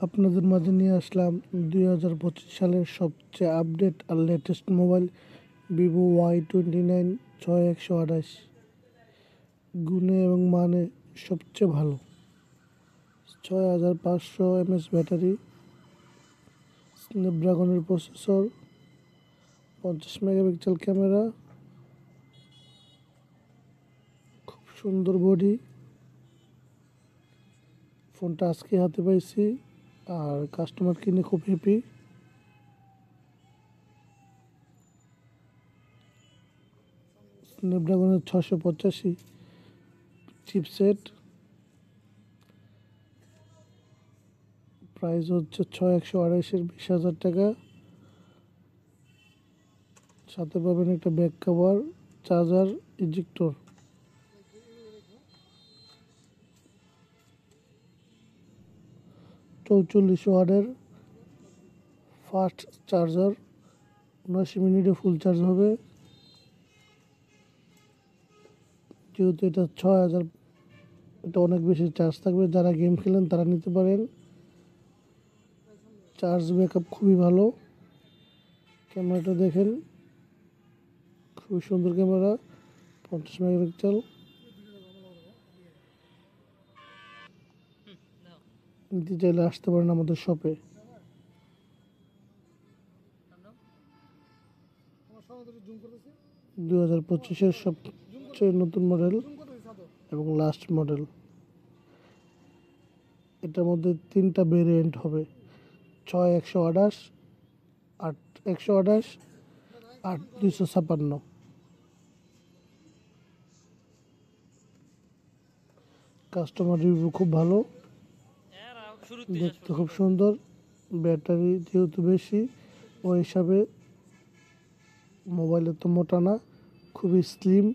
আপনাদের মাঝে নিয়ে আসলাম 2025 সালের সবচেয়ে আপডেট আর লেটেস্ট মোবাইল ভিভো Y29 6128। গুণে এবং মানে সবচেয়ে ভালো। 6500 mAh ব্যাটারি, স্ন্যাপড্রাগনের প্রসেসর, 50 মেগাপিক্সেল ক্যামেরা, খুব সুন্দর বডি। ফোনটা আজকে হাতে পাইছি আর কাস্টমার কিনে খুব হ্যাপি। স্ন্যাপড্রাগনের 685 চিপসেট, প্রাইস হচ্ছে 6128-এর 20,000 টাকা। সাথে পাবেন একটা ব্যাক কভার, চার্জার, ইজেক্টর। 44 ওয়াটের ফাস্ট চার্জার, 79 মিনিটে ফুল চার্জ হবে। যেহেতু এটা 6000, এটা অনেক বেশি চার্জ থাকবে। যারা গেম খেলেন তারা নিতে পারেন। চার্জ ব্যাকআপ খুবই ভালো। ক্যামেরাটা দেখেন, খুবই সুন্দর ক্যামেরা, 50 মেগাপিক্সেল। নিতে চাইলে আসতে পারেন আমাদের শপে। 2025-এর সবচেয়ে নতুন মডেল এবং লাস্ট মডেল। এটার মধ্যে 3টা ভেরিয়েন্ট হবে: 6128, 8128, 8256। কাস্টমার রিভিউ খুব ভালো, দেখতে খুব সুন্দর। ব্যাটারি যেহেতু বেশি, ওই হিসাবে মোবাইলে তো মোটা না, খুবই স্লিম।